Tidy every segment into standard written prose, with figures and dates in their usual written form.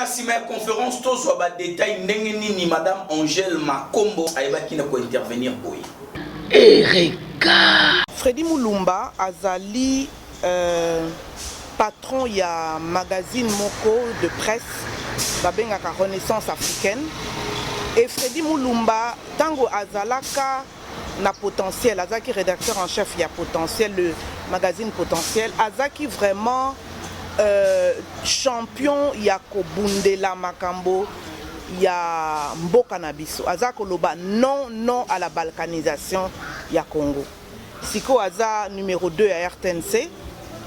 na sima conférence to so ba détail ndenge nini madame Angèle Makombo ayeba ki na ko intervenir boy. Erika Freddy Mulumba azali patron ya magazine moko de presse babengaka Renaissance africaine. Et Freddy Mulumba tango azalaka na potentiel, azaki rédacteur en chef ya potentiel, le magazine potentiel, azaki vraiment champion ya kobundela makambo ya mboka na biso, azako loba non à la balkanisation ya Congo. Siko aza numéro 2 à RTNC,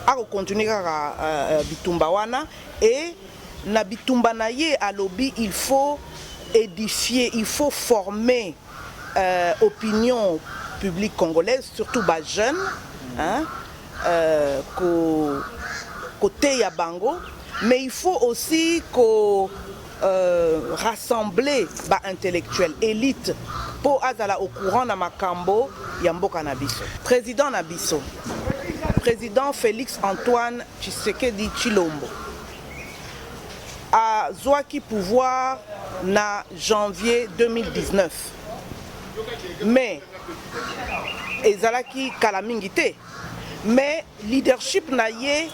ako continuer kaka bitumba wana, et na bitumba na ye à lobby, il faut édifier, il faut former opinion publique congolaise, surtout bas jeunes, hein, côté ya bango, mais il faut aussi rassembler bas intellectuels, élite, pour azala au courant na makambo ya mboka na biso. Président na biso, président Félix Antoine Tshisekedi Tshilombo, a Zouaki pouvoir na janvier 2019. Mais ezalaki kalamingité. Mais leadership na ye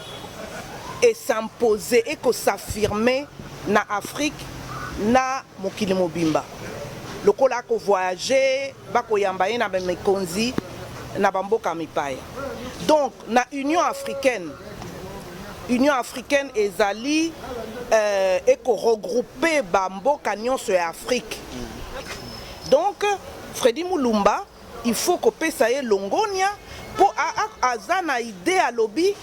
et s'imposer et que s'affirmer na Afrique na mokili mobimba. Lokola ko voyager bako yambaye na mekonzi na bamboka mipaya. Donc na Union africaine ezali et ko regrouper bamboka nyonso ya Afrique. Donc Freddy Mulumba, il faut que pesaye longonia pour azana idée à lobby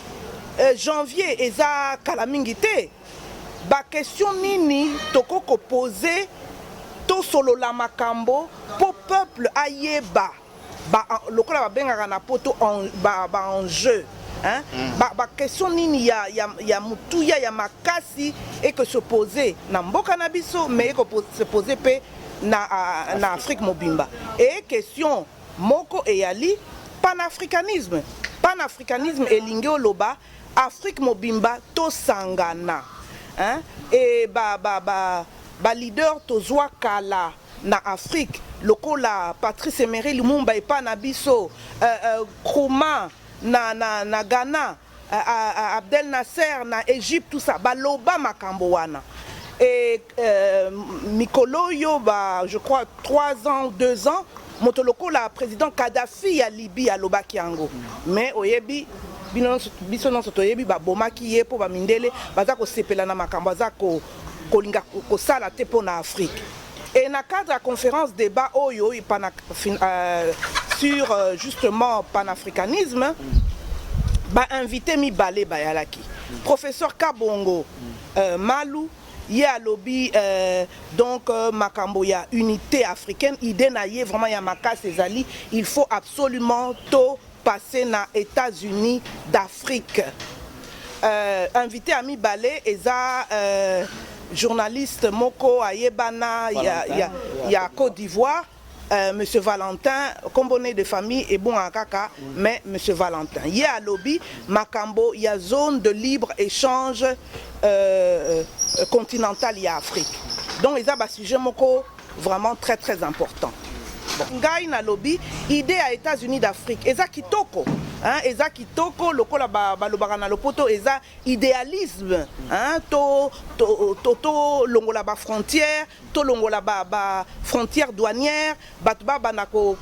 janvier eza kalamingité. Ba question nini toko ko poser to solo la makambo pour peuple ayeba ba lokola ba bengaka na poto ba enjeu. Hein? Ba question nini ya mutuya ya makasi et que se poser na mboka na biso mais que se poser pe na Afrique mobimba. Et question moko eyali panafricanisme et lingeo loba Afrique mobimba to sangana, hein? Et ba leader to zwa kala na Afrique lokola Patrice Emery Lumumba et pa na biso Nkrumah na Ghana, Abdel Nasser na Égypte, tout ça baloba makambo wana. Et Mikolo yo je crois 3 ans 2 ans motoloko la président Kadhafi à Libye à loba kiango. Mais oyebi biso non soto yebi ba bomaki ye po ba mindele baza ko sepela na makambo za ko linga ko sala te po na Afrique. Et na cadre la conférence débat oyo sur justement panafricanisme ba invité mi balé bayalaki professeur Kabongo Malou ya lobby donc makambo ya unité africaine idée na ye vraiment ya makas ezali il faut absolument to passer na États-Unis d'Afrique. Invité à mi balé eza journaliste moko ayebana ya Côte d'Ivoire, Monsieur Valentin, combiné de famille et bon à kaka, mais Monsieur Valentin. Il y a lobby, Makambo, il y a zone de libre échange continentale, il y a Afrique. Donc il y a un sujet moko vraiment très très important. Ngai na lobby, idée à États-Unis d'Afrique, eza kitoko. Hein, eza kitoko lokola balobaka na lopoto eza idéalisme, hein, to longola ba frontière, to longola ba frontière douanière, batba na ko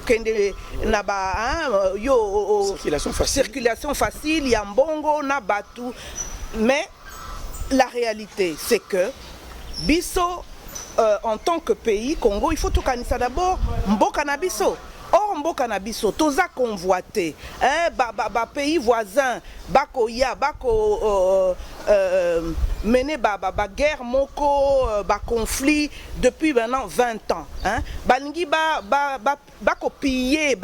kende na ba hein, yo circulation facile ya mbongo na batu. Mais la réalité c'est que biso en tant que pays Congo, il faut tout canisa d'abord mboka na biso. Or mboka na biso toza convoité, hein, pays voisins bako mener guerre moko conflit depuis maintenant 20 ans, hein. Balingi bako piller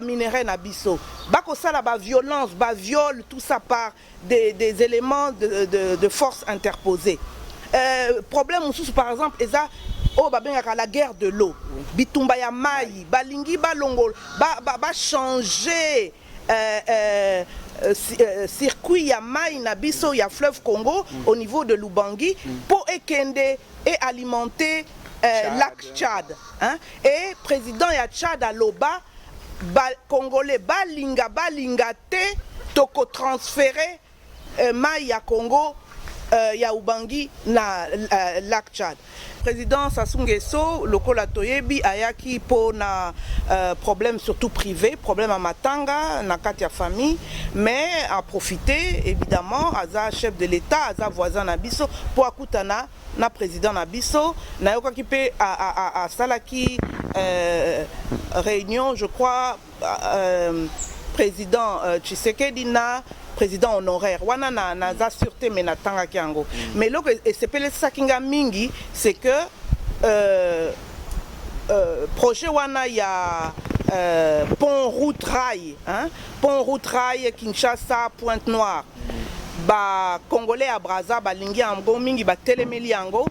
minerai na biso, bako sala violence, viol, tout ça par des éléments de force interposés. Problème sous par exemple eza oh babengaka la guerre de l'eau bitumba ya mai balingi balongol ba changer circuit ya mai na biso ya fleuve Congo au niveau de Lubangi pour ekende et alimenter lac Tchad. Hein? Et président ya Tchad aloba, Congolais balinga te toko transférer mai ya Congo ya Ubangi na lac Tchad. Président Sassou Nguesso, lokola toyebi ayaki po na problème surtout privé, problème à Matanga, na kati ya famille, mais a profité évidemment aza chef de l'État, aza voisin na biso po akutana na président na biso, na yokaki pe a salaki réunion, je crois, président Tshisekedi na président honoraire wana na za sûreté mais na tanga kiango mais loko esepele sakinga mingi c'est que projet wana ya pont route rail, hein, pont route rail Kinshasa Pointe-Noire, ba congolais à Brazza balingi yango mingi ba telemeli yango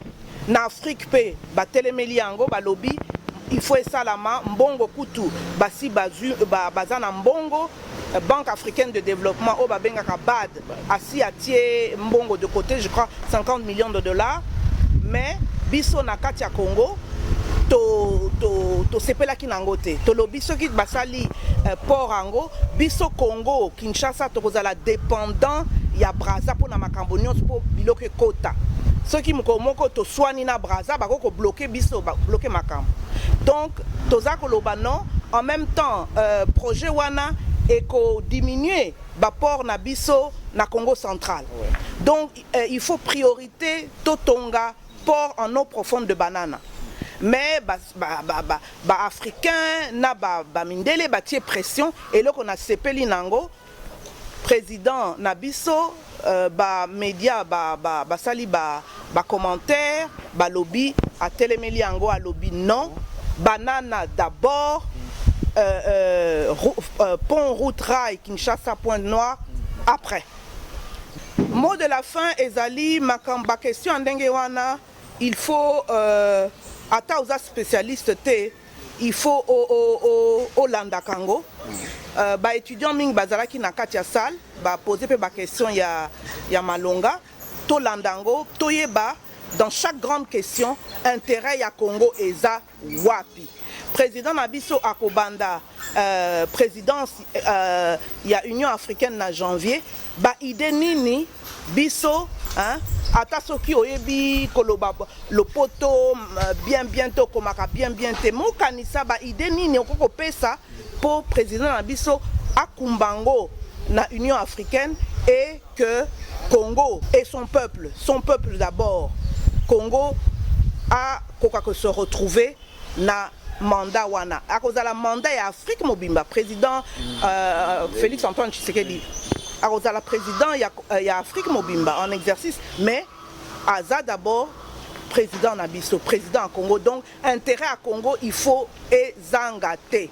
na Afrique pe ba telemeli yango ba lobby il faut esalama mbongo kutu basi baza na mbongo Banque africaine de développement au Babengaka BAD assis à tier mbongo de côté, je crois 50 millions de dollars, mais biso na kati ya Congo to sepela kinangote to lo biso ki basali port ango biso Congo Kinshasa to kozala dépendant ya Brazza pour na makambo nyonso po biloke kota soki moko to swani na Brazza bako bloquer biso bloquer makambo. Donc toza koloba non en même temps projet wana et qu'on diminue le port na biso na Congo central. Ouais. Donc il faut priorité Totonga port en eau profonde de banana. Mais africain na mindele batie pression et là qu'on a sepeli nango président na biso média sali commentaire lobby a telemeli yango a lobby non banana d'abord. Pont route rail Kinshasa Pointe-Noire après. Mot de la fin ezali makamba question ndenge wana il faut ata oza spécialiste te il faut au landa kango ba étudiant ming bazalaki na kati ya salle ba poser pe ba question ya malonga to landango toyeba dans chaque grande question intérêt ya Congo eza wapi. Président Nabiso Akobanda, présidence ya Union africaine na janvier, ba ide nini biso, hein, ata soki oyebi koloba le poto bientôt komaka bien te mokanisa ba ide nini okoko pesa pour président Nabiso akumbango na Union africaine et que Congo et son peuple d'abord, Congo a koka se retrouver na mandat wana à cause de la mandat et Afrique mobimba président Félix Antoine Tshisekedi à cause de la président il y a Afrique mobimba en exercice mais aza d'abord président Nabiso président à Congo donc intérêt à Congo il faut ezangate.